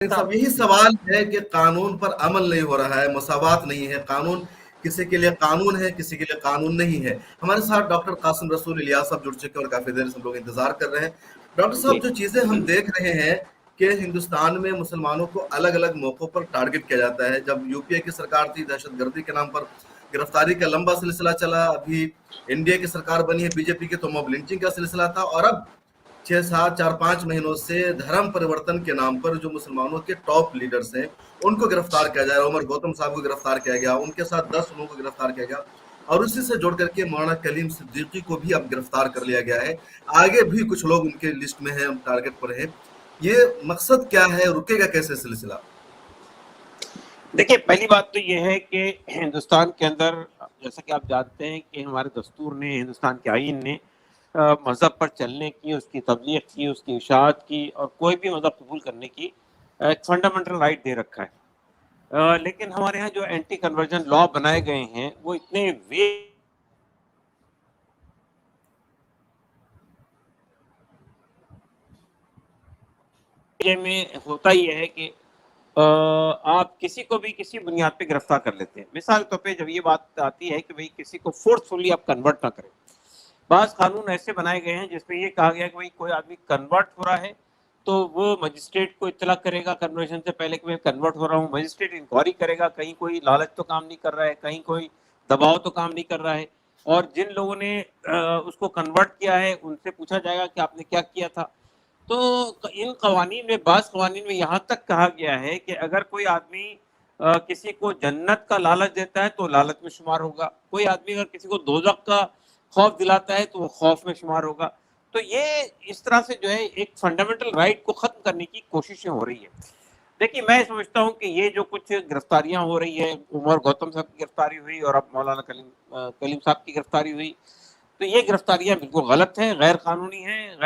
सब यही सवाल है कि कानून पर अमल नहीं हो रहा है, मसावत नहीं है, कानून किसी के लिए कानून है, किसी के लिए कानून नहीं है। हमारे साथ डॉक्टर कासिम रसूल इलियास साहब जुड़ चुके हैं और काफी देर से हम लोग इंतजार कर रहे हैं। डॉक्टर साहब, जी जो चीजें हम देख रहे हैं कि हिंदुस्तान में मुसलमानों को अलग अलग मौकों पर टारगेट किया जाता है। जब यूपीए की सरकार थी, दहशतगर्दी के नाम पर गिरफ्तारी का लंबा सिलसिला चला। अभी एनडीए की सरकार बनी है बीजेपी की, तो मॉब लिंचिंग का सिलसिला था। और अब 6-7 4-5 महीनों से धर्म परिवर्तन के नाम पर जो मुसलमानों के टॉप लीडर्स हैं उनको गिरफ्तार किया जा रहा है। उमर गौतम साहब को गिरफ्तार किया गया, उनके साथ 10 लोगों को गिरफ्तार किया गया, और उसी से जोड़ करके मौलाना कलीम सिद्दीकी को भी अब गिरफ्तार कर लिया गया है। आगे भी कुछ लोग उनके लिस्ट में हैं, टारगेट पर हैं। ये मकसद क्या है, रुकेगा कैसे सिलसिला? देखिए, पहली बात तो ये है कि हिंदुस्तान के अंदर, जैसा कि आप जानते हैं कि हमारे दस्तूर ने, हिंदुस्तान के आईन ने मज़हब पर चलने की, उसकी तबलीग की, उसकी इशाअत की और कोई भी मज़हब कबूल करने की एक फंडामेंटल राइट दे रखा है। लेकिन हमारे यहाँ जो एंटी कन्वर्जन लॉ बनाए गए हैं वो इतने में होता ही है कि आप किसी को भी किसी बुनियाद पे गिरफ्तार कर लेते हैं। मिसाल के तौर पे जब ये बात आती है कि भाई किसी को फोर्सफुली आप कन्वर्ट ना करें, बाज़ कानून ऐसे बनाए गए हैं जिसमें ये कहा गया कि भाई कोई आदमी कन्वर्ट हो रहा है तो वो मजिस्ट्रेट को इत्तला करेगा कन्वर्जन से पहले कि मैं कन्वर्ट हो रहा हूँ। मजिस्ट्रेट इंक्वायरी करेगा, कहीं कोई लालच तो काम नहीं कर रहा है, कहीं कोई दबाव तो काम नहीं कर रहा है, और जिन लोगों ने उसको कन्वर्ट किया है उनसे पूछा जाएगा कि आपने क्या किया था। तो इन कवानीन में, बाज़ कवानीन में यहाँ तक कहा गया है कि अगर कोई आदमी किसी को जन्नत का लालच देता है तो लालच में शुमार होगा, कोई आदमी अगर किसी को दोज़ख का खौफ दिलाता है तो वो खौफ में शुमार होगा। तो ये इस तरह से जो है एक फंडामेंटल राइट को ख़त्म करने की कोशिशें हो रही है। देखिए, मैं समझता हूँ कि ये जो कुछ गिरफ्तारियाँ हो रही है, उमर गौतम साहब की गिरफ्तारी हुई और अब मौलाना कलीम साहब की गिरफ्तारी हुई, तो ये गिरफ्तारियाँ बिल्कुल गलत हैं, गैर कानूनी हैं,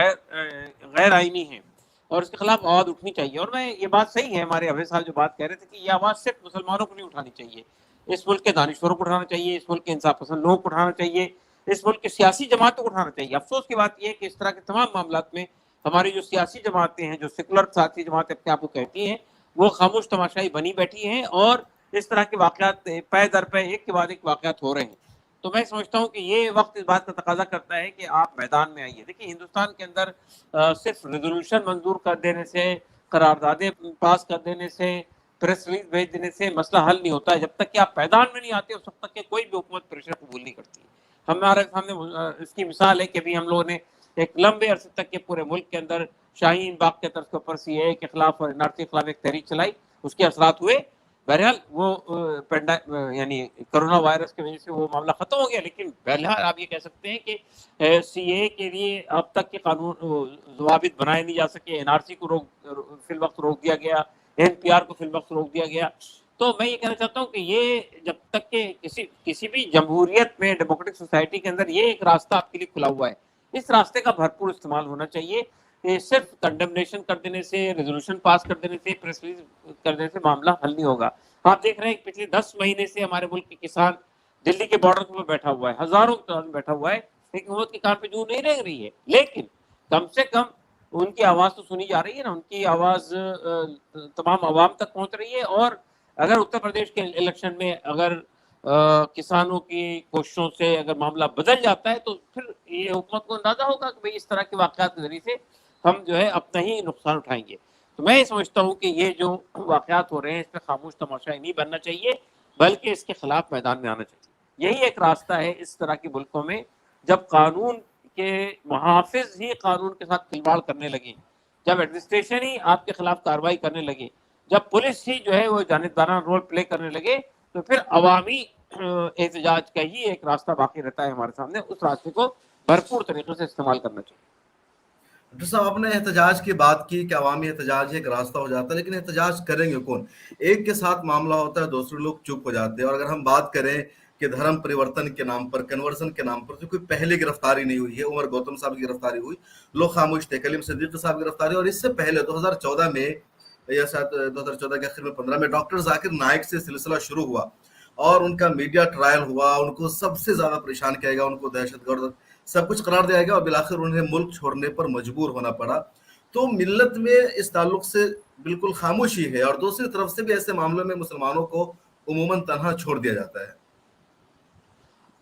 गैर आईनी हैं और इसके खिलाफ आवाज़ उठनी चाहिए। और मैं, ये बात सही है, हमारे अभय साहब जो बात कह रहे थे कि ये आवाज़ सिर्फ मुसलमानों को नहीं उठानी चाहिए, इस मुल्क के दानिश्वरों को उठाना चाहिए, इस मुल्क के इंसाफ पसंद लोगों को उठाना चाहिए, इस मुल्क की सियासी जमातों को उठाना चाहिए। अफसोस की बात यह है कि इस तरह के तमाम मामलात में हमारी जो सियासी जमातें हैं, जो सेकुलर सियासी जमातें अपने आप को कहती हैं, वो खामोश तमाशाई बनी बैठी हैं और इस तरह के वाक़यात पे दर पे एक के बाद एक वाक़यात हो रहे हैं। तो मैं समझता हूँ कि ये वक्त इस बात का तकाजा करता है कि आप मैदान में आइए। देखिए, हिंदुस्तान के अंदर सिर्फ रेजोल्यूशन मंजूर कर देने से, करारदादे पास कर देने से, प्रेस रिलीज भेज देने से मसला हल नहीं होता है। जब तक कि आप मैदान में नहीं आते, उस वक्त तक के कोई भी हुकूमत प्रेशर कबूल नहीं करती। हमारे सामने इसकी मिसाल है कि अभी हम लोगों ने एक लंबे अरसे तक के पूरे मुल्क के अंदर शाहीन बाग के तर्ज के ऊपर सीए के खिलाफ और एनआरसी के खिलाफ एक तहरीक चलाई, उसके असरात हुए। बहरहाल वो यानी कोरोना वायरस की वजह से वो मामला खत्म हो गया, लेकिन बहरहाल आप ये कह सकते हैं कि सीए के लिए अब तक के कानून ज़वाबित बनाए नहीं जा सके, एनआरसी को फिल वक्त रोक दिया गया, एनपीआर को फिल वक्त रोक दिया गया। तो मैं ये कहना चाहता हूँ कि ये जब तक के किसी भी जमहूरियत में, डेमोक्रेटिक सोसाइटी के अंदर ये एक रास्ता आपके लिए खुला हुआ है, इस रास्ते का भरपूर इस्तेमाल होना चाहिए। सिर्फ कंडेमनेशन कर देने से, रेजोल्यूशन पास कर देने से, प्रेस रिलीज कर देने से मामला हल नहीं होगा। आप देख रहे हैं कि पिछले 10 महीने से हमारे मुल्क के किसान दिल्ली के बॉर्डर पर बैठा हुआ है, हजारों की तादाद में बैठा हुआ है, लेकिन हुकूमत के कान पे जूं नहीं रह रही है। लेकिन कम से कम उनकी आवाज़ तो सुनी जा रही है ना, उनकी आवाज़ तमाम आवाम तक पहुंच रही है। और अगर उत्तर प्रदेश के इलेक्शन में अगर किसानों की कोशिशों से अगर मामला बदल जाता है तो फिर ये हुकूमत को अंदाजा होगा कि भाई इस तरह के वाक़यात के जरिए से हम जो है अपना ही नुकसान उठाएंगे। तो मैं ये समझता हूँ कि ये जो वाक़यात हो रहे हैं, इस पर खामोश तमाशाई नहीं बनना चाहिए, बल्कि इसके खिलाफ मैदान में आना चाहिए। यही एक रास्ता है इस तरह के मुल्कों में, जब कानून के मुहाफ़िज़ ही कानून के साथ खिलवाड़ करने लगे, जब एडमिनिस्ट्रेशन ही आपके खिलाफ कार्रवाई करने लगे, जब पुलिस ही जो है वो जानिबदाराना रोल प्ले करने लगे, तो फिर अवामी एहतजाज का ही एक रास्ता बाकी रहता है हमारे सामने। उस रास्ते को भरपूर तरीके से इस्तेमाल करना चाहिए। डॉक्टर साहब, आपने एहतजाज की बात की कि अवामी एहतजाज एक रास्ता हो जाता है, लेकिन एहतजाज करेंगे कौन? एक के साथ मामला होता है, दूसरे लोग चुप हो जाते हैं। और अगर हम बात करें कि धर्म परिवर्तन के नाम पर, कन्वर्सन के नाम पर, तो कोई पहले गिरफ्तारी नहीं हुई है। उमर गौतम साहब की गिरफ्तारी हुई, लोग खामोश थे। कलीम सिद्दीकी साहब की गिरफ्तारी, और इससे पहले 2014 में या शायद 2014 के आखिर में 15 में डॉक्टर जाकिर नाइक से सिलसिला शुरू हुआ और उनका मीडिया ट्रायल हुआ। उनको सबसे ज्यादा परेशान किया गया, उनको दहशतगर्द सब कुछ करार दिया गया और बिलाखिर उन्हें मुल्क छोड़ने पर मजबूर होना पड़ा। तो मिल्लत में इस ताल्लुक से बिल्कुल खामोशी है, और दूसरी तरफ से भी ऐसे मामलों में मुसलमानों को उमूमन तनहा छोड़ दिया जाता है।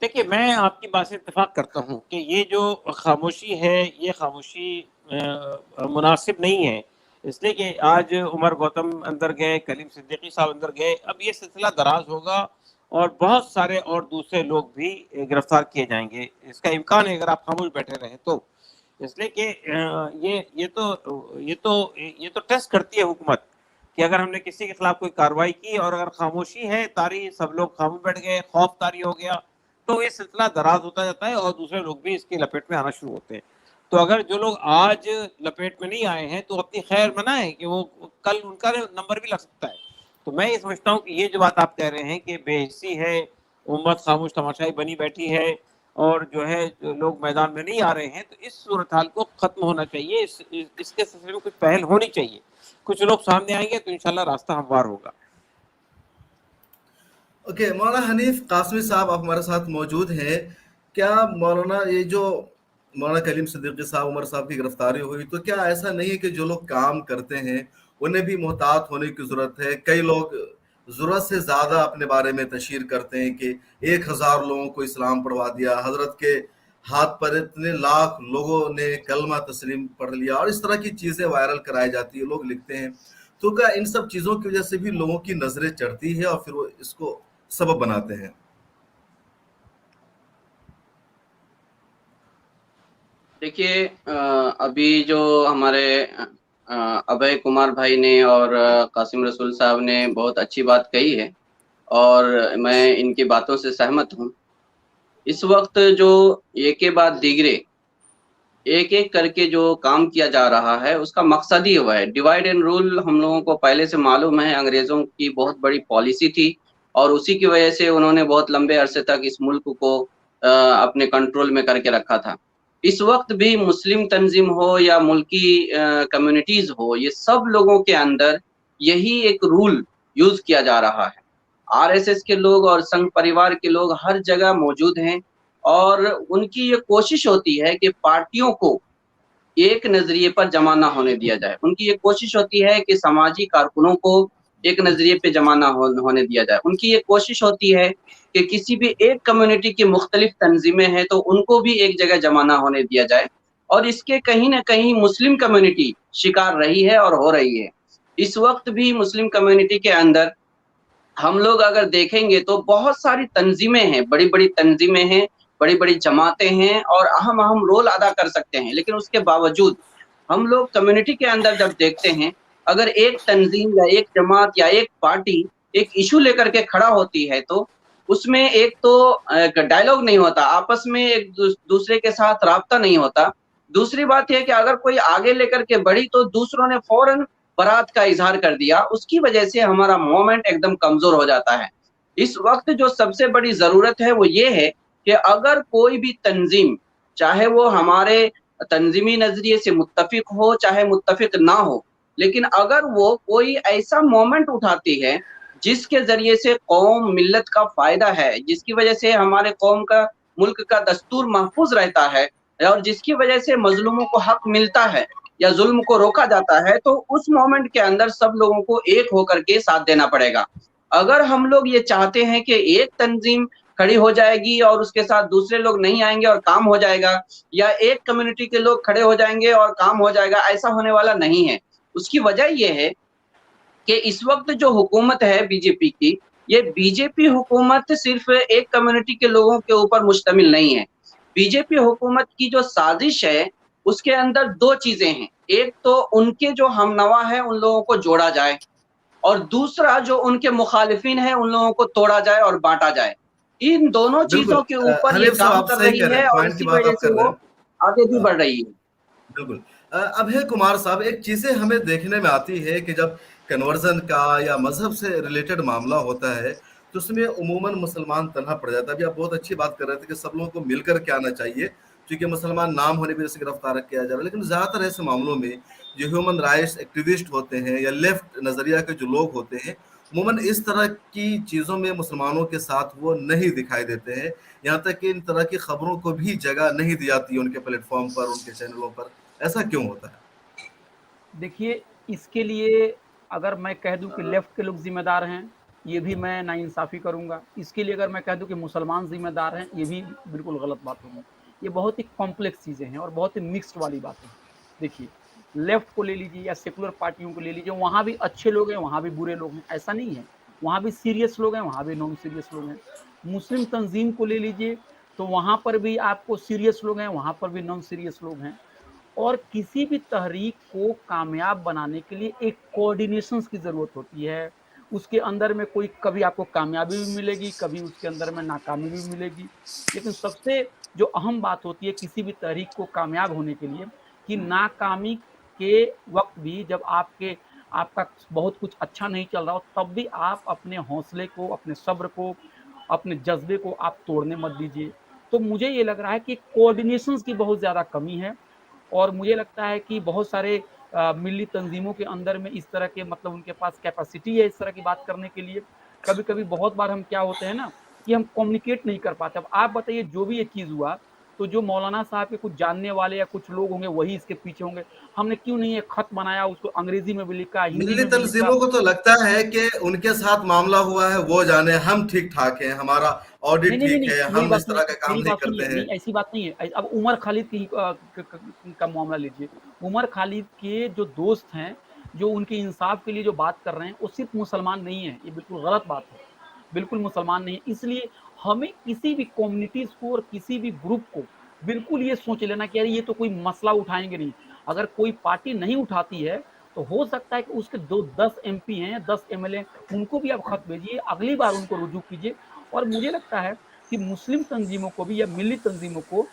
देखिए, मैं आपकी बात से इत्तेफाक करता हूँ कि ये जो खामोशी है, ये खामोशी मुनासिब नहीं है, इसलिए कि आज उमर गौतम अंदर गए, कलीम सिद्दीकी साहब अंदर गए, अब ये सिलसिला दराज होगा और बहुत सारे और दूसरे लोग भी गिरफ्तार किए जाएंगे, इसका इम्कान है अगर आप खामोश बैठे रहें तो। इसलिए कि ये तो टेस्ट करती है हुकूमत कि अगर हमने किसी के खिलाफ कोई कार्रवाई की और अगर खामोशी है तारी, सब लोग खामोश बैठ गए, खौफ तारी हो गया, तो ये सिलसिला दराज होता जाता है और दूसरे लोग भी इसकी लपेट में आना शुरू होते हैं। तो अगर जो लोग आज लपेट में नहीं आए हैं तो अपनी खैर मनाएं कि वो कल उनका नंबर भी लग सकता है। तो मैं ये समझता हूँ कि ये जो बात आप कह रहे हैं कि बेहिस्सी है, उम्मत खामोश तमाशाई बनी बैठी है और जो है लोग मैदान में नहीं आ रहे हैं, तो इस सूरत हाल को खत्म होना चाहिए, इसके सिलसिले में कुछ पहल होनी चाहिए, कुछ लोग सामने आएंगे तो इंशाल्लाह रास्ता हमवार होगा। ओके, मौलाना हनीफ कासमी साहब आप हमारे साथ मौजूद हैं। क्या मौलाना ये जो मौलाना कलीम सिद्दीकी साहब, उमर साहब की गिरफ्तारी हुई, तो क्या ऐसा नहीं है कि जो लोग काम करते हैं उन्हें भी मोहतात होने की जरूरत है? कई लोग जरूरत से ज्यादा अपने बारे में तशहीर करते हैं कि 1000 लोगों को इस्लाम पढ़वा दिया, हजरत के हाथ पर इतने लाख लोगों ने कलमा तस्लीम पढ़ लिया, और इस तरह की चीजें वायरल कराई जाती है, लोग लिखते हैं। तो क्या इन सब चीजों की वजह से भी लोगों की नजरें चढ़ती है और फिर वो इसको सबब बनाते हैं? देखिए, अभी जो हमारे अभय कुमार भाई ने और कासिम रसूल साहब ने बहुत अच्छी बात कही है और मैं इनकी बातों से सहमत हूँ। इस वक्त जो एक के बाद दीगरे एक एक करके जो काम किया जा रहा है उसका मकसद ही हुआ है डिवाइड एंड रूल। हम लोगों को पहले से मालूम है, अंग्रेजों की बहुत बड़ी पॉलिसी थी और उसी की वजह से उन्होंने बहुत लंबे अरसे तक इस मुल्क को अपने कंट्रोल में करके रखा था। इस वक्त भी मुस्लिम तंजीम हो या मुल्की कम्युनिटीज हो, ये सब लोगों के अंदर यही एक रूल यूज किया जा रहा है। आरएसएस के लोग और संघ परिवार के लोग हर जगह मौजूद हैं और उनकी ये कोशिश होती है कि पार्टियों को एक नजरिए पर जमा ना होने दिया जाए। उनकी ये कोशिश होती है कि समाजी कारकुनों को एक नजरिए पे जमा ना होने दिया जाए। उनकी ये कोशिश होती है कि किसी भी एक कम्युनिटी की मुख्तलिफ तंजीमें हैं तो उनको भी एक जगह जमा ना होने दिया जाए, और इसके कहीं ना कहीं मुस्लिम कम्युनिटी शिकार रही है और हो रही है। इस वक्त भी मुस्लिम कम्युनिटी के अंदर हम लोग अगर देखेंगे तो बहुत सारी तंजीमें हैं, बड़ी-बड़ी तंजीमें हैं, बड़ी-बड़ी जमातें हैं और अहम-अहम रोल अदा कर सकते हैं। लेकिन उसके बावजूद हम लोग कम्युनिटी के अंदर जब देखते हैं, अगर एक तंजीम या एक जमात या एक पार्टी एक इश्यू लेकर के खड़ा होती है तो उसमें एक तो डायलॉग नहीं होता, आपस में एक दूसरे के साथ राब्ता नहीं होता। दूसरी बात ये है कि अगर कोई आगे लेकर के बढ़ी तो दूसरों ने फौरन बरात का इज़हार कर दिया, उसकी वजह से हमारा मोमेंट एकदम कमज़ोर हो जाता है। इस वक़्त जो सबसे बड़ी ज़रूरत है वो ये है कि अगर कोई भी तंज़ीम, चाहे वो हमारे तंज़ीमी नज़रिए से मुत्तफ़िक हो, चाहे मुत्तफ़िक ना हो, लेकिन अगर वो कोई ऐसा मोमेंट उठाती है, जिसके ज़रिए से कौम, मिल्लत का फ़ायदा है, जिसकी वजह से हमारे कौम का, मुल्क का दस्तूर महफ़ूज़ रहता है और जिसकी वजह से मज़लूमों को हक़ मिलता है या जुल्म को रोका जाता है, तो उस मोमेंट के अंदर सब लोगों को एक होकर के साथ देना पड़ेगा। अगर हम लोग ये चाहते हैं कि एक तंजीम खड़ी हो जाएगी और उसके साथ दूसरे लोग नहीं आएंगे और काम हो जाएगा, या एक कम्युनिटी के लोग खड़े हो जाएंगे और काम हो जाएगा, ऐसा होने वाला नहीं है। उसकी वजह ये है कि इस वक्त जो हुकूमत है बीजेपी की, ये बीजेपी हुकूमत सिर्फ एक कम्युनिटी के लोगों के ऊपर मुश्तमिल नहीं है। बीजेपी हुकूमत की जो साजिश है, उसके अंदर 2 चीज़ें हैं। एक तो उनके जो हमनवा है, उन लोगों को जोड़ा जाए, और दूसरा जो उनके मुखालिफिन है, उन लोगों को तोड़ा जाए और बाँटा जाए। इन दोनों बिल्कुल, चीज़ों के ऊपर ये हनीफ साहब काम आप कर सही रही कह रहे है हैं, और पॉइंट की इसी बात वजह आप से कर रहे वो हैं। आगे भी हाँ, बढ़ रही है। बिल्कुल। अभय कुमार साहब, एक चीज़ें हमें देखने में आती है कि जब कन्वर्जन का या मज़हब से रिलेटेड मामला होता है, तो उसमें उमूमन मुसलमान तन्हा पड़ जाता है। अभी आप बहुत अच्छी बात कर रहे थे कि सब लोगों को मिलकर के आना चाहिए, क्योंकि मुसलमान नाम होने की वजह से गिरफ्तार किया जा रहा है। लेकिन ज़्यादातर ऐसे मामलों में जो ह्यूमन राइट्स एक्टिविस्ट होते हैं या लेफ्ट नज़रिया के जो लोग होते हैं, उमूमन इस तरह की चीज़ों में मुसलमानों के साथ वो नहीं दिखाई देते हैं। यहाँ तक कि इन तरह की खबरों को भी जगह नहीं दी जाती है उनके प्लेटफ़ॉर्म पर, उनके चैनलों पर। ऐसा क्यों होता है? देखिए, इसके लिए अगर मैं कह दूं कि लेफ्ट के लोग जिम्मेदार हैं, ये भी मैं नाइंसाफ़ी करूंगा। इसके लिए अगर मैं कह दूं कि मुसलमान जिम्मेदार हैं, ये भी बिल्कुल गलत बात होगी। ये बहुत ही कॉम्प्लेक्स चीज़ें हैं और बहुत ही मिक्स्ड वाली बातें हैं। देखिए, लेफ्ट को ले लीजिए या सेकुलर पार्टियों को ले लीजिए, वहाँ भी अच्छे लोग हैं, वहाँ भी बुरे लोग हैं, ऐसा नहीं है। वहाँ भी सीरियस लोग हैं, वहाँ भी नॉन सीरियस लोग हैं। मुस्लिम तंजीम को ले लीजिए, तो वहाँ पर भी आपको सीरियस लोग हैं, वहाँ पर भी नॉन सीरियस लोग हैं। और किसी भी तहरीक को कामयाब बनाने के लिए एक कोऑर्डिनेशंस की ज़रूरत होती है। उसके अंदर में कोई कभी आपको कामयाबी भी मिलेगी, कभी उसके अंदर में नाकामी भी मिलेगी। लेकिन सबसे जो अहम बात होती है किसी भी तहरीक को कामयाब होने के लिए, कि नाकामी के वक़्त भी जब आपका बहुत कुछ अच्छा नहीं चल रहा हो, तब भी आप अपने हौसले को, अपने सब्र को, अपने जज़्बे को आप तोड़ने मत दीजिए। तो मुझे ये लग रहा है कि कोऑर्डिनेशंस की बहुत ज़्यादा कमी है। और मुझे लगता है कि बहुत सारे मिली तंजीमों के अंदर में इस तरह के मतलब उनके पास कैपेसिटी है इस तरह की बात करने के लिए। कभी-कभी बहुत बार हम क्या होते हैं ना कि हम कम्युनिकेट नहीं कर पाते। अब आप बताइए, जो भी ये चीज़ हुआ, तो जो मौलाना साहब के कुछ जानने वाले या कुछ लोग होंगे वही इसके पीछे होंगे। हमने क्यों नहीं एक खत बनाया, उसको अंग्रेजी में भी लिखा, हिंदी मिली में भी लिखा। तंजीमों को तो लगता है कि उनके साथ मामला हुआ है, वो जाने, हम ठीक ठाक हैं, हमारा नहीं, ऑडिट नहीं, नहीं, ठीक नहीं, है, मेरी हम बात इस तरह सुनिए, का काम मेरी नहीं बात करते सुनिए, हैं। नहीं ऐसी बात नहीं है। अब उमर खालिद की का मामला लीजिए। उमर खालिद के जो दोस्त हैं, जो उनके इंसाफ के लिए जो बात कर रहे हैं, वो सिर्फ मुसलमान नहीं है, ये बिल्कुल गलत बात है। बिल्कुल मुसलमान नहीं है। इसलिए हमें किसी भी कम्युनिटीज़ को और किसी भी ग्रुप को बिल्कुल ये सोच लेना कि यार ये तो कोई मसला उठाएँगे नहीं। अगर कोई पार्टी नहीं उठाती है, तो हो सकता है कि उसके 10 एमपी हैं, 10 एमएलए, उनको भी आप खत भेजिए, अगली बार उनको रुजू कीजिए। और मुझे लगता है कि मुस्लिम तंजीमों को भी या मिली तंजीमों को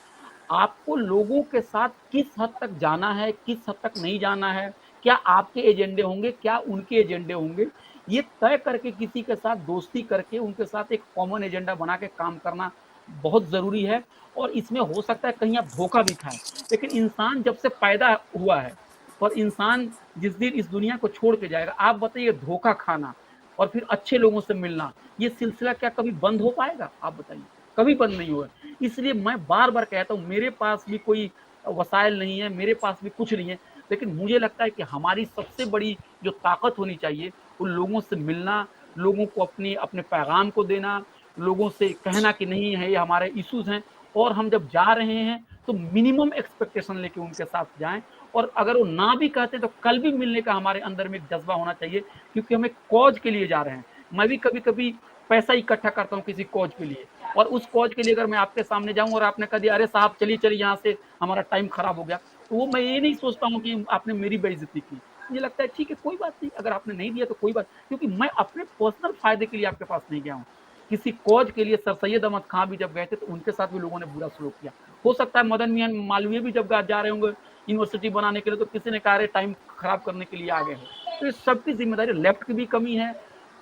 आपको लोगों के साथ किस हद तक जाना है, किस हद तक नहीं जाना है, क्या आपके एजेंडे होंगे, क्या उनके एजेंडे होंगे, ये तय करके किसी के साथ दोस्ती करके उनके साथ एक कॉमन एजेंडा बना के काम करना बहुत ज़रूरी है। और इसमें हो सकता है कहीं आप धोखा भी खाएं, लेकिन इंसान जब से पैदा हुआ है और इंसान जिस दिन इस दुनिया को छोड़ के जाएगा, आप बताइए धोखा खाना और फिर अच्छे लोगों से मिलना, ये सिलसिला क्या कभी बंद हो पाएगा? आप बताइए, कभी बंद नहीं होगा। इसलिए मैं बार बार कहता हूँ, मेरे पास भी कोई वसाइल नहीं है, मेरे पास भी कुछ नहीं है, लेकिन मुझे लगता है कि हमारी सबसे बड़ी जो ताकत होनी चाहिए, वो लोगों से मिलना, लोगों को अपने अपने पैगाम को देना, लोगों से कहना कि नहीं है ये हमारे इश्यूज हैं। और हम जब जा रहे हैं तो मिनिमम एक्सपेक्टेशन लेके उनके साथ जाएं। और अगर वो ना भी कहते तो कल भी मिलने का हमारे अंदर में एक जज्बा होना चाहिए, क्योंकि हम एक कॉज के लिए जा रहे हैं। मैं भी कभी कभी पैसा इकट्ठा करता हूँ किसी कॉज के लिए, और उस कॉज के लिए अगर मैं आपके सामने जाऊं और आपने कह दिया अरे साहब चलिए चलिए यहाँ से, हमारा टाइम खराब हो गया, तो वो मैं ये नहीं सोचता हूँ कि आपने मेरी बेइज्जती की। मुझे लगता है ठीक है, कोई बात नहीं, अगर आपने नहीं दिया तो कोई बात, क्योंकि मैं अपने पर्सनल फायदे के लिए आपके पास नहीं गया हूँ। किसी कॉज के लिए सर सैयद अहमद खां भी जब गए थे तो उनके साथ भी लोगों ने बुरा सलूक किया। हो सकता है मदन मियां मालवीय भी जब जा रहे होंगे यूनिवर्सिटी बनाने के लिए, तो किसी ने कहा टाइम खराब करने के लिए आ गए हो। तो इस सबकी जिम्मेदारी लेफ्ट की भी कमी है,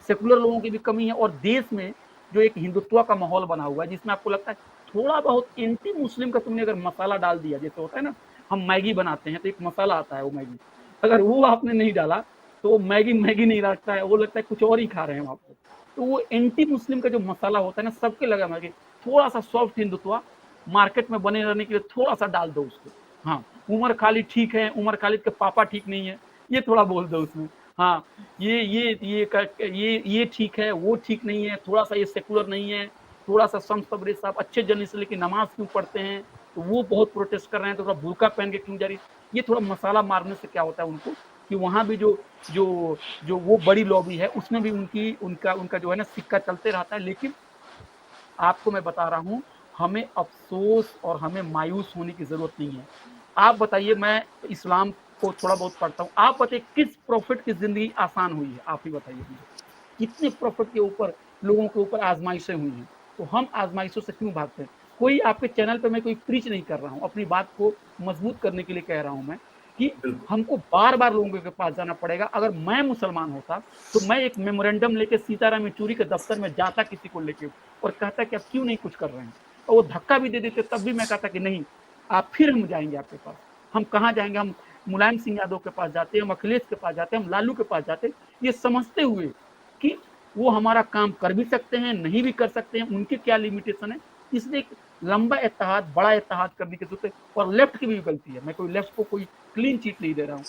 सेकुलर लोगों की भी कमी है। और देश में जो एक हिंदुत्व का माहौल बना हुआ है, जिसमें आपको लगता है थोड़ा बहुत एंटी मुस्लिम का तुमने अगर मसाला डाल दिया, जैसे होता है ना हम मैगी बनाते हैं तो एक मसाला आता है, वो मैगी अगर वो आपने नहीं डाला तो वो मैगी मैगी नहीं लगता है, वो लगता है कुछ और ही खा रहे हैं हम आपको। तो वो एंटी मुस्लिम का जो मसाला होता है ना, सबके लगा मैगी, थोड़ा सा सॉफ्ट हिंदुत्व मार्केट में बने रहने के लिए थोड़ा सा डाल दो उसको। हाँ, उमर खालिद ठीक है, उमर खालिद के पापा ठीक नहीं है, ये थोड़ा बोल दो उसमें। हाँ, ये ठीक है, वो ठीक नहीं है, थोड़ा सा ये सेकुलर नहीं है, थोड़ा सा शम्स तबरेज़ साहब अच्छे जन से लेकिन नमाज क्यों पढ़ते हैं, तो वो बहुत प्रोटेस्ट कर रहे हैं, तो थोड़ा बुर्का पहन के क्यों जा रही है। ये थोड़ा मसाला मारने से क्या होता है उनको कि वहाँ भी जो जो जो वो बड़ी लॉबी है उसमें भी उनका जो है ना सिक्का चलते रहता है। लेकिन आपको मैं बता रहा हूँ, हमें अफ़सोस और हमें मायूस होने की ज़रूरत नहीं है। आप बताइए, मैं इस्लाम को थोड़ा बहुत पढ़ता हूँ, आप बताइए किस प्रॉफ़िट की ज़िंदगी आसान हुई है? आप ही बताइए मुझे। कितने प्रॉफ़िट के ऊपर लोगों के ऊपर आज़माइशें हुई हैं, तो हम आज़माइशों से क्यों भागते हैं? कोई आपके चैनल पे मैं कोई प्रीच नहीं कर रहा हूँ, अपनी बात को मज़बूत करने के लिए कह रहा हूँ मैं कि बिल्कुल। हमको बार-बार लोगों के पास जाना पड़ेगा। अगर मैं मुसलमान होता, तो मैं एक मेमोरेंडम लेके सीताराम येचूरी के दफ्तर में जाता किसी को लेके और कहता कि आप क्यों नहीं कुछ कर रहे हैं? और वो धक्का भी दे देते, तब भी मैं कहता कि नहीं, आप फिर हम जाएँगे आपके पास। हम कहाँ जाएँगे? हम मुलायम सिंह यादव के पास जाते हैं, हम अखिलेश के पास जाते हैं, हम लालू के पास जाते हैं, ये समझते हुए कि वो हमारा काम कर भी सकते हैं, नहीं भी कर सकते हैं, उनके क्या लिमिटेशन है। इसलिए एक लंबा इत्तेहाद, बड़ा इत्तेहाद करने की ज़रूरत है। और लेफ्ट की भी गलती है, मैं कोई लेफ्ट को कोई क्लीन चिट नहीं दे रहा हूँ।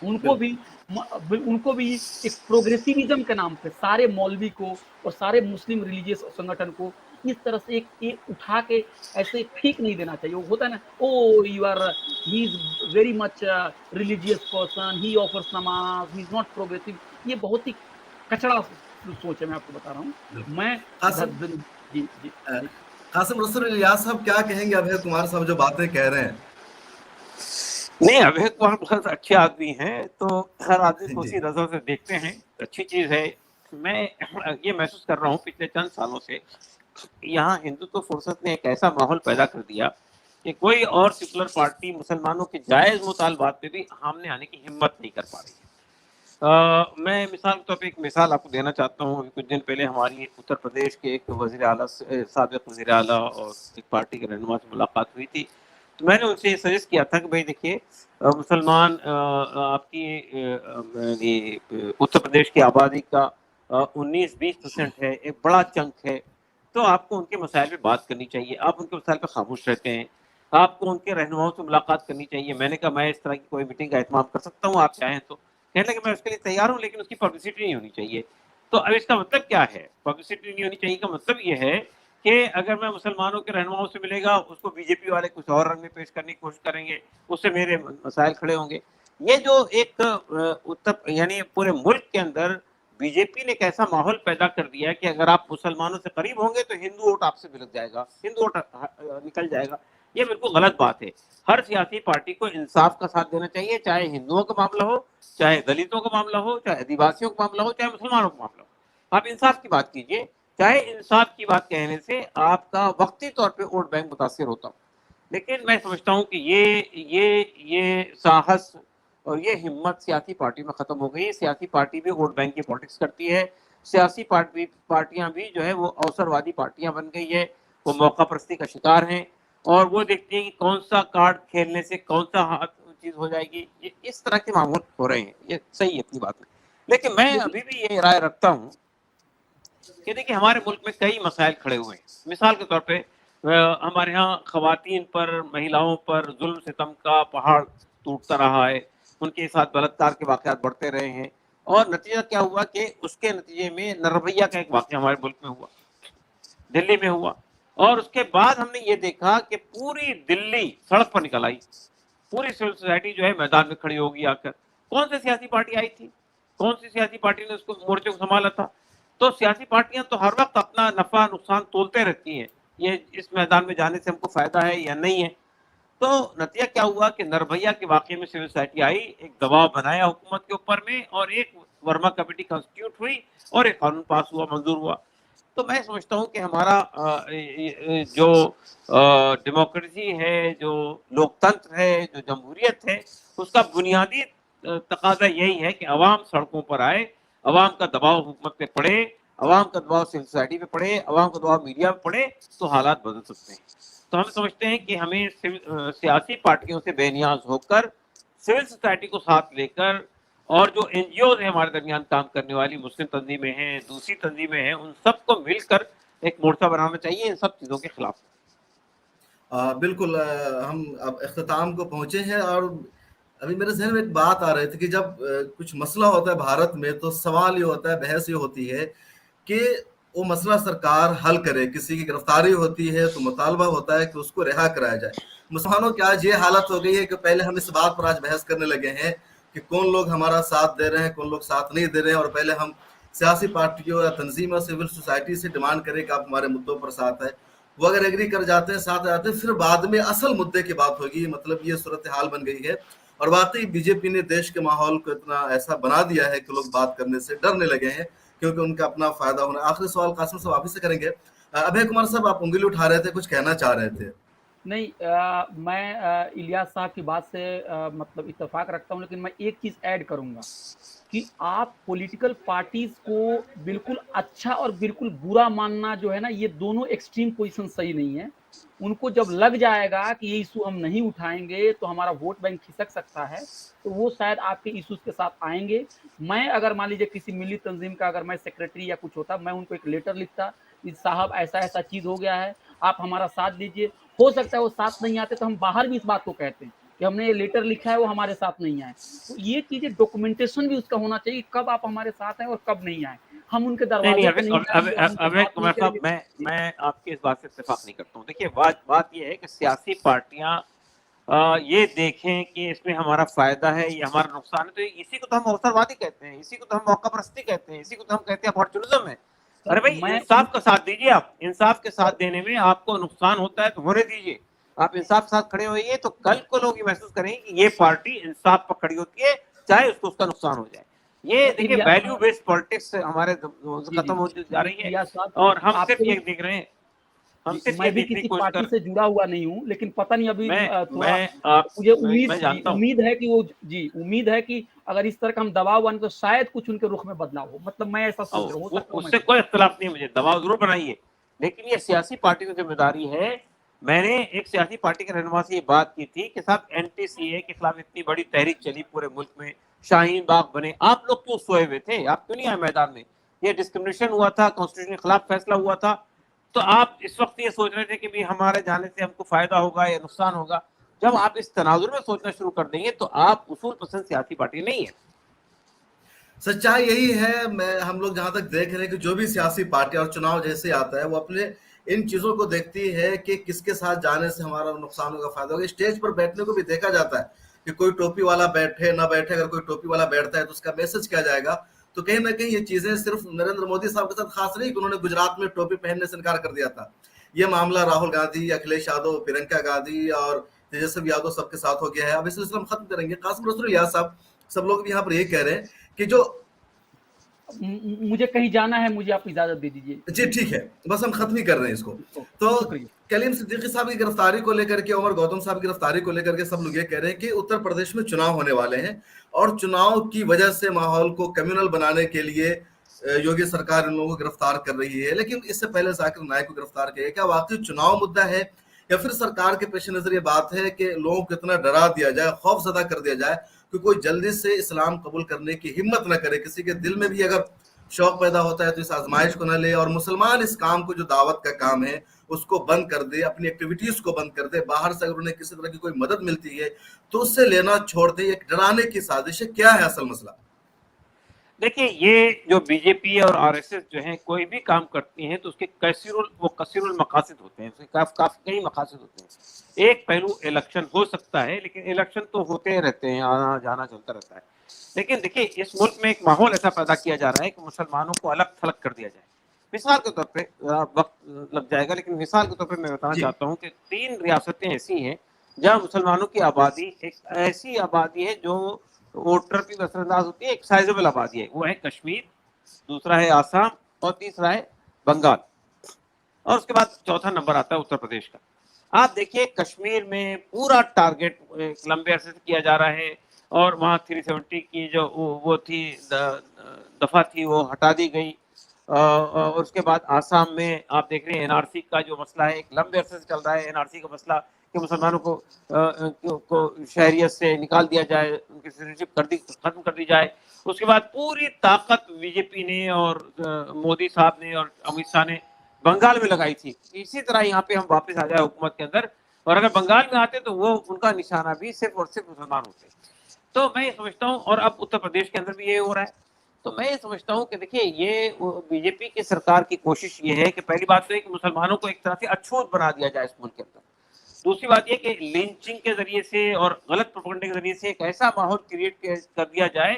उनको भी उनको भी एक प्रोग्रेसिविज्म के नाम पे सारे मौलवी को और सारे मुस्लिम रिलीजियस संगठन को इस तरह से एक उठा के ऐसे फेंक नहीं देना चाहिए। वो होता है ना, oh you are he is very much religious person, he offers namaz, he is not progressive. ये बहुत ही कचड़ा सोच है, मैं आपको बता रहा हूँ। मैं जी जी जी कासिम रसूल इलियास साहब क्या कहेंगे अभय कुमार साहब जो बातें कह रहे हैं? नहीं, अभय कुमार बहुत अच्छे आदमी हैं, तो हर आदमी को उसी नजर से देखते हैं, अच्छी चीज है। मैं ये महसूस कर रहा हूँ पिछले चंद सालों से यहाँ हिंदुत्व फुर्सत ने एक ऐसा माहौल पैदा कर दिया कि कोई और सेकुलर पार्टी मुसलमानों के जायज मुतालबात पे भी सामने आने की हिम्मत नहीं कर पा रही है। मैं मिसाल के तौर पे एक मिसाल आपको देना चाहता हूँ। अभी कुछ दिन पहले हमारी उत्तर प्रदेश के एक वज़ीर आला साबिक़ वज़ीर आला और एक पार्टी के रहनुमा से मुलाकात हुई थी। तो मैंने उनसे सजेस्ट किया था कि भाई देखिए, मुसलमान आपकी उत्तर प्रदेश की आबादी का 19-20% है, एक बड़ा चंक है, तो आपको उनके मसाइल पे बात करनी चाहिए। आप उनके मसाइल पे खामोश रहते हैं, आपको उनके रहनुमाओं से मुलाकात करनी चाहिए। मैंने कहा मैं इस तरह की कोई मीटिंग का एहतमाम कर सकता हूँ, आप चाहें तो। कहने लगे मैं उसके लिए तैयार हूँ, लेकिन उसकी पब्लिसिटी नहीं होनी चाहिए। तो अब इसका मतलब क्या है? पब्लिसिटी नहीं होनी चाहिए का मतलब ये है कि अगर मैं मुसलमानों के रहनुमाओं से मिलेगा, उसको बीजेपी वाले कुछ और रंग में पेश करने की कोशिश करेंगे, उससे मेरे मसाइल खड़े होंगे। ये जो एक उत्तर यानी पूरे मुल्क के अंदर बीजेपी ने एक ऐसा माहौल पैदा कर दिया है कि अगर आप मुसलमानों से करीब होंगे तो हिंदू वोट आपसे बिलक जाएगा, हिंदू वोट निकल जाएगा। ये बिल्कुल गलत बात है। हर सियासी पार्टी को इंसाफ का साथ देना चाहिए, चाहे हिंदुओं का मामला हो, चाहे दलितों का मामला हो, चाहे आदिवासियों का मामला हो, चाहे मुसलमानों का मामला हो। आप इंसाफ की बात कीजिए। चाहे इंसाफ की बात कहने से आपका वक्ती तौर पे वोट बैंक मुतासिर होता हो, लेकिन मैं समझता हूँ कि ये साहस और ये हिम्मत सियासी पार्टी में खत्म हो गई। सियासी पार्टी भी वोट बैंक की पॉलिटिक्स करती है। सियासी पार्टियां भी जो है वो अवसरवादी पार्टियां बन गई है, वो मौका परस्ती का शिकार हैं और वो देखती हैं कि कौन सा कार्ड खेलने से कौन सा हाथ चीज हो जाएगी। ये इस तरह के मामूल हो रहे हैं। ये सही है अपनी बात में, लेकिन मैं अभी भी ये राय रखता हूँ कि देखिए हमारे मुल्क में कई मसाइल खड़े हुए हैं। मिसाल के तौर पे हमारे यहाँ खवातीन पर, महिलाओं पर जुल्म सितम का पहाड़ टूटता रहा है, उनके साथ बलात्कार के वाकयात बढ़ते रहे हैं और नतीजा क्या हुआ कि उसके नतीजे में निर्भया का एक वाकया हमारे मुल्क में हुआ, दिल्ली में हुआ। और उसके बाद हमने ये देखा कि पूरी दिल्ली सड़क पर निकल आई, पूरी सिविल सोसाइटी जो है मैदान में खड़ी होगी आकर। कौन सी सियासी पार्टी आई थी? कौन सी सियासी पार्टी ने उसको मोर्चे को संभाला था? तो सियासी पार्टियां तो हर वक्त अपना नफा नुकसान तोलते रहती हैं, ये इस मैदान में जाने से हमको फायदा है या नहीं है। तो नतीजा क्या हुआ कि निर्भया के वाकये में सिविल सोसाइटी आई, एक दबाव बनाया हुकूमत के ऊपर में और एक वर्मा कमेटी कॉन्स्टिट्यूट हुई और एक कानून पास हुआ, मंजूर हुआ। तो मैं समझता हूँ कि हमारा जो डेमोक्रेसी है, जो लोकतंत्र है, जो जमहूरियत है, उसका बुनियादी तकाजा यही है कि अवाम सड़कों पर आए, अवाम का दबाव हुकूमत पे पड़े, अवाम का दबाव सिविल सोसाइटी पे पड़े, अवाम का दबाव मीडिया पे पड़े, तो हालात बदल सकते हैं। तो हम समझते हैं कि हमें सियासी पार्टियों से बेनियाज होकर सिविल सोसाइटी को साथ लेकर और जो एनजीओ है हमारे दरमियान काम करने वाली, मुस्लिम तंजीमें हैं, दूसरी तंजीमें हैं, उन सबको मिलकर एक मोर्चा बनाना चाहिए इन सब चीज़ों के खिलाफ। बिल्कुल हम अब इख्तिताम को पहुंचे हैं और अभी मेरे जहन में एक बात आ रही थी कि जब कुछ मसला होता है भारत में तो सवाल ये होता है, बहस ये होती है कि वो मसला सरकार हल करे। किसी की गिरफ्तारी होती है तो मुतालबा होता है कि उसको रिहा कराया जाए। मुसलमानों की आज ये हालत हो गई है कि पहले हम इस बात पर आज बहस करने लगे हैं कि कौन लोग हमारा साथ दे रहे हैं, कौन लोग साथ नहीं दे रहे हैं, और पहले हम सियासी पार्टियों या तंजीम और सिविल सोसाइटी से डिमांड करें कि आप हमारे मुद्दों पर साथ है। वो अगर एग्री कर जाते हैं, साथ आते हैं, फिर बाद में असल मुद्दे की बात होगी। मतलब ये सूरत हाल बन गई है और वाकई बीजेपी ने देश के माहौल को इतना ऐसा बना दिया है कि लोग बात करने से डरने लगे हैं क्योंकि उनका अपना फायदा होना। आखिरी सवाल कासिम साहब आप ही से करेंगे। अभय कुमार साहब आप उंगली उठा रहे थे, कुछ कहना चाह रहे थे। नहीं, मैं इलियास साहब की बात से मतलब इत्तेफाक रखता हूँ, लेकिन मैं एक चीज़ ऐड करूँगा कि आप पॉलिटिकल पार्टीज को बिल्कुल अच्छा और बिल्कुल बुरा मानना जो है ना, ये दोनों एक्सट्रीम पोजीशन सही नहीं है। उनको जब लग जाएगा कि ये इशू हम नहीं उठाएंगे तो हमारा वोट बैंक खिसक सकता है, तो वो शायद आपके इशूज के साथ आएंगे। मैं अगर मान लीजिए किसी मिली तंजीम का अगर मैं सेक्रेटरी या कुछ होता, मैं उनको एक लेटर लिखता कि साहब ऐसा ऐसा चीज़ हो गया है, आप हमारा साथ दीजिए। हो सकता है वो साथ नहीं आते तो हम बाहर भी इस बात को कहते हैं कि हमने ये लेटर लिखा है वो हमारे साथ नहीं आए। तो ये चीजें डॉक्यूमेंटेशन भी उसका होना चाहिए, कब आप हमारे साथ आए और कब नहीं आए। हम उनके दरवाजे पे नहीं जाएंगे, हम उनसे अबे बात कुमार नहीं साहब, करेंगे। मैं आपकी इस बात से इत्तेफाक नहीं करता हूँ। देखिए बात ये है कि सियासी पार्टियां ये देखें कि इसमें हमारा फायदा है या हमारा नुकसान है, तो इसी को तो हम अवसरवादी कहते हैं, इसी को तो हम मौका परस्ती कहते हैं, इसी को तो हम कहते हैं अपॉर्चुनिज्म है। अरे भाई मैं इंसाफ का साथ दीजिए, आप इंसाफ के साथ देने में आपको नुकसान होता है तो होने दीजिए, आप इंसाफ के साथ खड़े होइए, तो कल को लोग ये महसूस करेंगे कि ये पार्टी इंसाफ पर खड़ी होती है, चाहे उसको उसका नुकसान हो जाए। ये देखिए इलियास वैल्यू साहब, बेस्ड पॉलिटिक्स हमारे जी खत्म जी होती जा रही है, इलियास साहब, और हम सिर्फ आपको ये भी, देख रहे हैं, हम जी, सिर्फ ये मैं भी देखने की किसी कोशिश पार्टी कर, से जुड़ा हुआ नहीं हूँ, लेकिन पता नहीं अभी थोड़ा मैं आप मुझे उम्मीद, मैं जी जानता हूँ, उम्मीद है कि वो, जी उम्मीद है कि अगर इस तरह का हम दबाव बने तो शायद कुछ उनके रुख में बदलाव हो, मतलब मैं ऐसा सोच रहा हूँ, हो सकता है मैं उससे गलत कोई इख्तलाफ नहीं है, मुझे दबाव जरूर बनाइए, लेकिन ये सियासी पार्टी की जिम्मेदारी है। मैंने एक सियासी पार्टी के रहनुमा से ये बात की थी कि साहब NTCA के खिलाफ इतनी बड़ी तहरीक चली पूरे मुल्क में, शाहीन बाग बने, आप लोग क्यों सोए हुए थे, आप क्यों नहीं आए मैदान में? ये डिस्क्रिमिनेशन हुआ था, कॉन्स्टिट्यूशन के खिलाफ फैसला हुआ था, तो आप इस वक्त ये सोच रहे थे कि भी हमारे जाने से हमको फायदा होगा या नुकसान होगा। जब आप इस तनाजुर में सोचना शुरू कर देंगे तो आप उसूल पसंद सियासी पार्टी नहीं है। सच्चाई यही है। हम लोग जहां तक देख रहे हैं कि जो भी सियासी पार्टी और चुनाव जैसे आता है वो अपने इन चीजों को देखती है कि किसके साथ जाने से हमारा नुकसान होगा, फायदा होगा। स्टेज पर बैठने को भी देखा जाता है कि कोई टोपी वाला बैठे ना बैठे, अगर कोई टोपी वाला बैठता है तो उसका मैसेज क्या जाएगा। तो कहीं ना कहीं ये चीजें सिर्फ नरेंद्र मोदी साहब के साथ खास नहीं कि उन्होंने गुजरात में टोपी पहनने से इनकार कर दिया था। ये मामला राहुल गांधी, अखिलेश यादव, प्रियंका गांधी और तेजस्वी यादव सबके साथ हो गया है। अब इस सिलसिले हम खत्म करेंगे। कासिम रसूल याद साहब, सब लोग भी यहाँ पर ये कह रहे हैं कि जो, मुझे कहीं जाना है, मुझे आप इजाजत दे दीजिए। जी ठीक है, बस हम खत्म ही कर रहे हैं इसको। तो शुक्रिया। कलीम सिद्दीकी साहब की गिरफ्तारी को लेकर के, उमर गौतम साहब की गिरफ्तारी को लेकर के सब लोग ये कह रहे हैं कि उत्तर प्रदेश में चुनाव होने वाले हैं और चुनाव की वजह से माहौल को कम्युनल बनाने के लिए योगी सरकार इन लोगों को गिरफ्तार कर रही है। लेकिन इससे पहले जाकिर नाइक को गिरफ्तार किया, क्या वाकई चुनाव मुद्दा है या फिर सरकार के पेश नजर ये बात है कि लोगों को इतना डरा दिया जाए, खौफजदा कर दिया जाए कि कोई जल्दी से इस्लाम कबूल करने की हिम्मत न करे, किसी के दिल में भी अगर शौक पैदा होता है तो इस आजमाइश को न ले, और मुसलमान इस काम को जो दावत का काम है उसको बंद कर दे, अपनी एक्टिविटीज को बंद कर दे। बाहर से अगर उन्हें किसी तरह की कोई मदद मिलती है तो उससे लेना छोड़ दे। एक डराने की साजिश है, क्या है असल मसला? देखिए ये जो बीजेपी और आरएसएस जो है कोई भी काम करती हैं तो उसके कसीरुल मकासद होते हैं, उसके काफी कई मकासद होते हैं। एक पहलू इलेक्शन हो सकता है, लेकिन इलेक्शन तो होते रहते हैं, आना जाना चलता रहता है। लेकिन देखिए इस मुल्क में एक माहौल ऐसा पैदा किया जा रहा है कि मुसलमानों को अलग थलग कर दिया जाए। मिसाल के तौर पे, वक्त लग जाएगा लेकिन मिसाल के तौर पे मैं बताना चाहता हूँ कि 3 रियासतें ऐसी हैं जहाँ मुसलमानों की आबादी एक ऐसी आबादी है जो वोटर की नजरअंदाज होती है, एक साइजेबल आबादी है। वो है कश्मीर, दूसरा है आसाम और तीसरा है बंगाल, और उसके बाद चौथा नंबर आता है उत्तर प्रदेश का। आप देखिए कश्मीर में पूरा टारगेट एक लंबे अरसे से किया जा रहा है, और वहाँ 370 की जो वो थी दफा थी वो हटा दी गई। और उसके बाद आसाम में आप देख रहे हैं एनआरसी का जो मसला है, एक लंबे अरसे से चल रहा है एनआरसी का मसला कि मुसलमानों को शहरियत से निकाल दिया जाए, उनकी सिटीजनशिप खत्म कर दी जाए। उसके बाद पूरी ताकत बीजेपी ने और मोदी साहब ने और अमित शाह ने बंगाल में लगाई थी। इसी तरह यहाँ पे हम वापस आ जाए हुकूमत के अंदर, और अगर बंगाल में आते तो वो उनका निशाना भी सिर्फ और सिर्फ मुसलमान होते। तो मैं ये समझता हूँ, और अब उत्तर प्रदेश के अंदर भी ये हो रहा है, तो मैं ये समझता हूँ कि देखिए ये बीजेपी की सरकार की कोशिश ये है कि पहली बात तो है कि मुसलमानों को एक तरह से अछूत बना दिया जाए इस मुल्क के अंदर। दूसरी बात ये कि लिंचिंग के जरिए से और गलत प्रोपेगेंडा के जरिए से एक ऐसा माहौल क्रिएट कर दिया जाए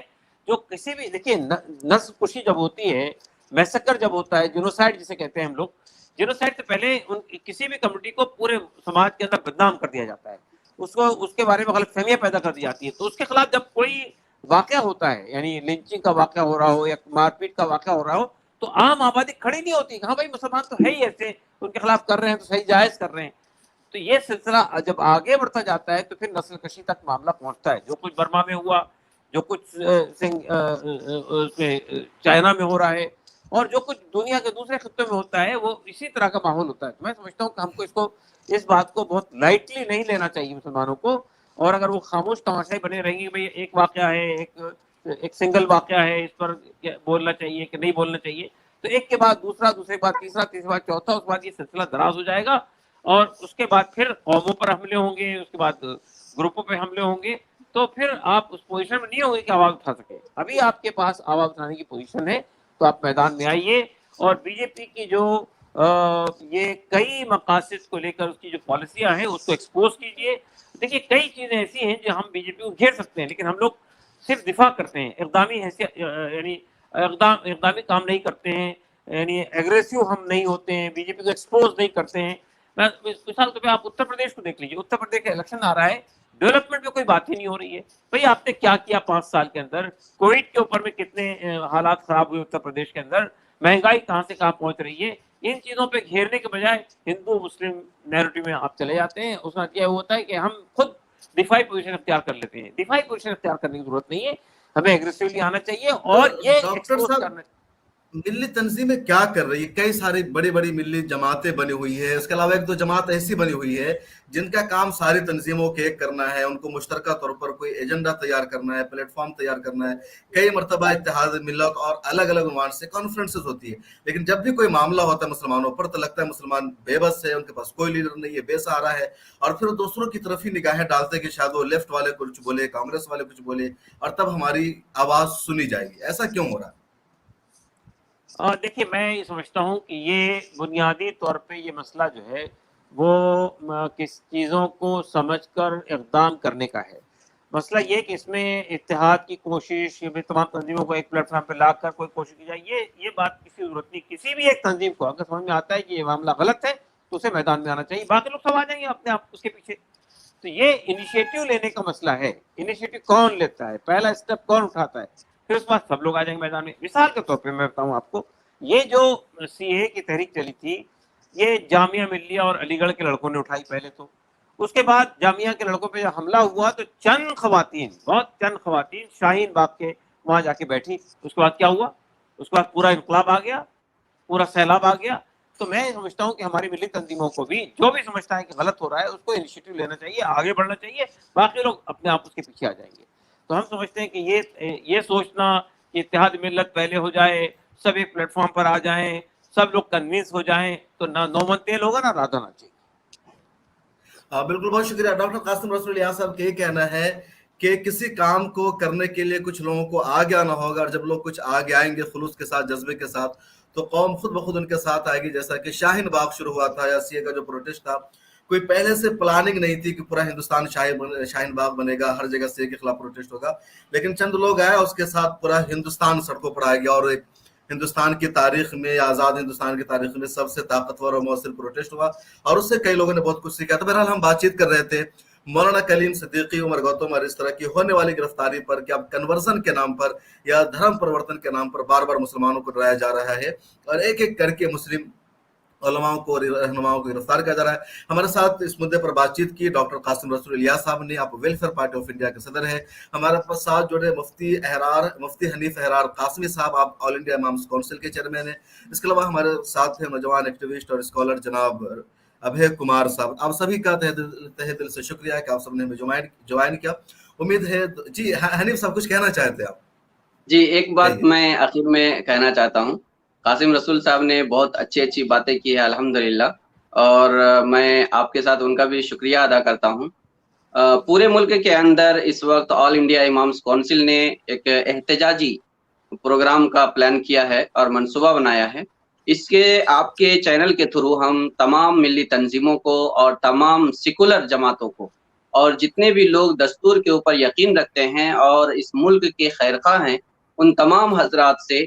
जो किसी भी, देखिए नस्ल कुशी जब होती है, मैसेकर जब होता है, जेनोसाइड जिसे कहते हैं हम लोग, जेनोसाइड से पहले किसी भी कम्युनिटी को पूरे समाज के अंदर बदनाम कर दिया जाता है, उसको उसके बारे में गलतफहमियां पैदा कर दी जाती है। तो उसके खिलाफ जब कोई वाकया होता है, यानी लिंचिंग का वाकया हो रहा हो या मारपीट का वाकया हो रहा हो, तो आम आबादी खड़ी नहीं होती। हाँ भाई मुसलमान तो है ही ऐसे, उनके खिलाफ कर रहे हैं तो सही जायज कर रहे हैं। तो ये सिलसिला जब आगे बढ़ता जाता है तो फिर नस्ल कशी तक मामला पहुंचता है। जो कुछ बर्मा में हुआ, जो कुछ चाइना में हो रहा है, और जो कुछ दुनिया के दूसरे खित्तों में होता है, वो इसी तरह का माहौल होता है। तो मैं समझता हूँ कि हमको इस बात को बहुत लाइटली नहीं लेना चाहिए मुसलमानों को। और अगर वो खामोश तमाशाई बने रहेंगे, भाई एक वाकया है, एक सिंगल वाकया है, इस पर बोलना चाहिए कि नहीं बोलना चाहिए, तो एक के बाद दूसरा, दूसरे के बाद तीसरा, तीसरे बाद चौथा, उसके बाद ये सिलसिला दराज हो जाएगा, और उसके बाद फिर कौमों पर हमले होंगे, उसके बाद ग्रुपों पे हमले होंगे, तो फिर आप उस पोजीशन में नहीं होंगे कि आवाज उठा सके। अभी आपके पास आवाज उठाने की पोजीशन है, तो आप मैदान में आइए और बीजेपी की जो ये कई मकासद को लेकर उसकी जो पॉलिसियां हैं उसको एक्सपोज कीजिए। देखिए कई चीजें ऐसी हैं जो हम बीजेपी को घेर सकते हैं, लेकिन हम लोग सिर्फ दिफा करते हैं, इकदामी हैसियत यानी इकदामी काम नहीं करते हैं, यानी एग्रेसिव हम नहीं होते हैं, बीजेपी को एक्सपोज नहीं करते हैं। मिसाल के तौर पे आप उत्तर प्रदेश को देख लीजिए, उत्तर प्रदेश का इलेक्शन आ रहा है, डेवलपमेंट में कोई बात ही नहीं हो रही है। भाई आपने क्या किया 5 साल के अंदर, कोविड के ऊपर में कितने हालात खराब हुए उत्तर प्रदेश के अंदर, महंगाई कहाँ से कहाँ पहुंच रही है। इन चीजों पे घेरने के बजाय हिंदू मुस्लिम नैरेटिव में आप चले जाते हैं। उसका क्या होता है कि हम खुद डिफाई पोजीशन अख्तियार कर लेते हैं। डिफाई पोजीशन अख्तियार करने की जरूरत नहीं है, हमें एग्रेसिवली आना चाहिए और ये डॉक्टर साहब मिल्ली तंजीमें क्या कर रही है? कई सारी बड़ी बड़ी मिल्ली जमातें बनी हुई है, इसके अलावा एक दो जमात ऐसी बनी हुई है जिनका काम सारी तंजीमों के एक करना है, उनको मुश्तरका तौर पर कोई एजेंडा तैयार करना है, प्लेटफॉर्म तैयार करना है। कई मरतबा इत्तेहाद मिल्लत और अलग अलग उन्वान से कॉन्फ्रेंसेस होती है, लेकिन जब भी कोई मामला होता है मुसलमानों पर तो लगता है मुसलमान बेबस है, उनके पास कोई लीडर नहीं है, बेसहारा है, और फिर दूसरों की तरफ ही निगाहें डालते हैं कि शायद वो लेफ्ट वाले कुछ बोले, कांग्रेस वाले कुछ बोले, और तब हमारी आवाज सुनी जाएगी। ऐसा क्यों हो रहा है? देखिए मैं ये समझता हूँ कि ये बुनियादी तौर पे ये मसला जो है वो किस चीज़ों को समझकर इक़दाम करने का है। मसला ये कि इसमें इत्तेहाद की कोशिश, ये भी तमाम तंजीमों को एक प्लेटफॉर्म पे लाकर कोई कोशिश की जाए, ये बात किसी ज़रूरत नहीं। किसी भी एक तंजीम को अगर समझ में आता है कि ये मामला गलत है तो उसे मैदान में आना चाहिए, बाकी लोग सब आ जाएंगे अपने आप उसके पीछे। तो ये इनिशिएटिव लेने का मसला है, इनिशिएटिव कौन लेता है, पहला स्टेप कौन उठाता है, फिर उसके बाद सब लोग आ जाएंगे मैदान में। मिसाल के तौर पे मैं बताऊं आपको, ये जो सीए की तहरीक चली थी, ये जामिया मिल्लिया और अलीगढ़ के लड़कों ने उठाई पहले, तो उसके बाद जामिया के लड़कों पे जब हमला हुआ तो चंद खवातीन, बहुत चंद खवातीन शाहीन बाग के वहां जाके बैठी। उसके बाद क्या हुआ, उसके बाद पूरा इनकलाब आ गया, पूरा सैलाब आ गया। तो मैं समझता हूँ कि हमारी मिली तंजीमों को भी जो भी समझता है कि गलत हो रहा है उसको इनिशिएटिव लेना चाहिए, आगे बढ़ना चाहिए, बाकी लोग अपने आप उसके पीछे आ जाएंगे। तो हम समझते हैं कि ये सोचना कि इत्तेहाद मिल्लत पहले हो जाए, सब एक प्लेटफॉर्म पर आ जाएं, सब लोग कन्विंस हो जाएं, तो ना नौमन तेल होगा ना राधा नाचेगी। बिल्कुल, बहुत शुक्रिया। डॉक्टर कासिम रसूल यहाँ साहब का ये कहना है कि किसी काम को करने के लिए कुछ लोगों को आगे आना होगा, और जब लोग कुछ आगे आएंगे खुलूस के साथ, जज्बे के साथ, तो कौम खुद ब खुद उनके साथ आएगी। जैसा कि शाहीन बाग शुरू हुआ था या सीए का जो प्रोटेस्ट था, कोई पहले से प्लानिंग नहीं थी कि पूरा हिंदुस्तान शाहीन बाग बनेगा, हर जगह सीए के खिलाफ प्रोटेस्ट होगा, लेकिन चंद लोग आए, उसके साथ पूरा हिंदुस्तान सड़कों पर आ गया, और एक हिंदुस्तान की तारीख में, आज़ाद हिंदुस्तान की तारीख में सबसे ताकतवर और मौसर प्रोटेस्ट हुआ, और उससे कई लोगों ने बहुत कुछ सीखा। तो बहरहाल हम बातचीत कर रहे थे मौलाना कलीम सिद्दीकी, उमर गौतम और इस तरह की होने वाली गिरफ्तारी पर कि अब कन्वर्जन के नाम पर या धर्म परिवर्तन के नाम पर बार बार मुसलमानों को डराया जा रहा है, और एक एक करके मुस्लिम उलमाओं को, रहनुमाओं को गिरफ्तार किया जा रहा है। हमारे साथ इस मुद्दे पर बातचीत की डॉक्टर कासिम रसूल इलियास साहब ने, आप वेलफेयर पार्टी ऑफ इंडिया के सदर हैं। हमारे पास साथ जुड़े मुफ्ती हनीफ अहरार कासमी साहब, आप ऑल इंडिया इमाम्स काउंसिल के चेयरमैन हैं। इसके अलावा हमारे साथ हैं नौजवान एक्टिविस्ट और स्कॉलर जनाब अभय कुमार साहब। आप सभी का तहे दिल से शुक्रिया है कि आप सबने हमें ज्वाइन किया। उम्मीद है जी हनीफ साहब कुछ कहना चाहते हैं आप? जी, एक बात मैं आखिर में कहना चाहता हूँ। कासिम रसूल साहब ने बहुत अच्छी बातें की है अल्हम्दुलिल्लाह, और मैं आपके साथ उनका भी शुक्रिया अदा करता हूँ। पूरे मुल्क के अंदर इस वक्त ऑल इंडिया इमाम्स काउंसिल ने एक एहतजाजी प्रोग्राम का प्लान किया है और मंसूबा बनाया है। इसके आपके चैनल के थ्रू हम तमाम मिली तंजीमों को और तमाम सेकुलर जमातों को और जितने भी लोग दस्तूर के ऊपर यकीन रखते हैं और इस मुल्क के खैरख्वाह हैं, उन तमाम हजरात से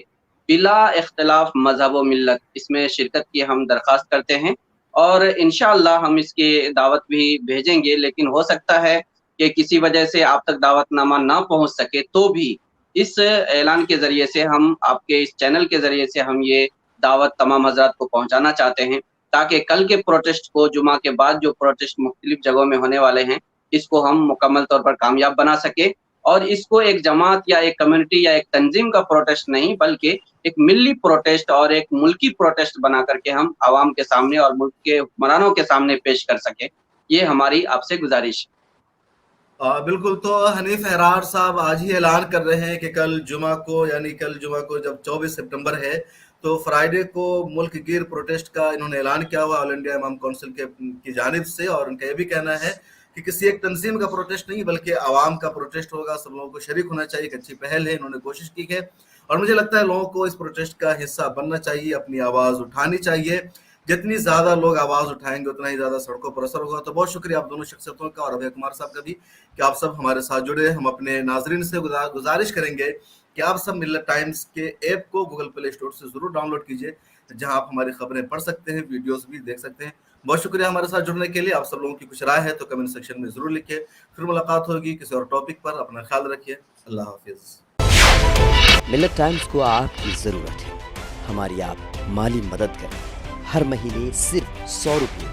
बिला इख्तिलाफ मजहब व मिल्लत इसमें शिरकत की हम दरख्वास्त करते हैं, और इंशाअल्लाह हम इसकी दावत भी भेजेंगे। लेकिन हो सकता है कि किसी वजह से आप तक दावतनामा ना पहुंच सके, तो भी इस ऐलान के जरिए से हम आपके इस चैनल के जरिए से हम ये दावत तमाम हजरात को पहुंचाना चाहते हैं, ताकि कल के प्रोटेस्ट को, जुमा के बाद जो प्रोटेस्ट मुख्तलिफ जगहों में होने वाले हैं, इसको हम मुकम्मल तौर पर कामयाब बना सके, और इसको एक जमात या एक कम्युनिटी या एक तंजीम का प्रोटेस्ट नहीं बल्कि एक मिली प्रोटेस्ट और एक मुल्की प्रोटेस्ट बना करके हम आवाम के सामने और मुल्क के हुक्मरानों के सामने पेश कर सके। ये हमारी आपसे गुजारिश है। बिल्कुल। तो हनीफ अहरार साहब आज ही ऐलान कर रहे हैं कि कल जुमा को, यानी कल जुमा को जब 24 सितंबर है, तो फ्राइडे को मुल्क गिर प्रोटेस्ट का इन्होंने ऐलान किया हुआ ऑल इंडिया इमाम काउंसिल की जानिब से, और उनका ये भी कहना है कि किसी एक तंजीम का प्रोटेस्ट नहीं बल्कि आवाम का प्रोटेस्ट होगा, सब लोगों को शरीक होना चाहिए। एक अच्छी पहल है, इन्होंने कोशिश की है और मुझे लगता है लोगों को इस प्रोटेस्ट का हिस्सा बनना चाहिए, अपनी आवाज़ उठानी चाहिए। जितनी ज़्यादा लोग आवाज़ उठाएंगे उतना ही ज़्यादा सड़कों पर असर होगा। तो बहुत शुक्रिया आप दोनों शख्सियतों का और अभय कुमार साहब का भी कि आप सब हमारे साथ जुड़े। हम अपने नाजरीन से गुजारिश करेंगे कि आप सब मिल्लत टाइम्स के ऐप को गूगल प्ले स्टोर से ज़रूर डाउनलोड कीजिए, जहां आप हमारी खबरें पढ़ सकते हैं, वीडियोस भी देख सकते हैं। बहुत शुक्रिया हमारे साथ जुड़ने के लिए। आप सब लोगों की कुछ राय है तो कमेंट सेक्शन में ज़रूर लिखिए। फिर मुलाकात होगी किसी और टॉपिक पर। अपना ख्याल रखिए। अल्लाह हाफिज़। मिल्लत टाइम्स को आपकी ज़रूरत है, हमारी आप माली मदद करें। हर महीने सिर्फ 100 रुपये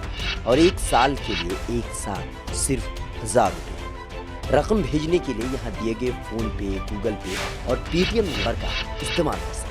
और 1 साल के लिए एक साथ सिर्फ 1000 रुपये। रकम भेजने के लिए यहाँ दिए गए फ़ोन पे, गूगल पे और पेटीएम नंबर का इस्तेमाल कर सकते हैं।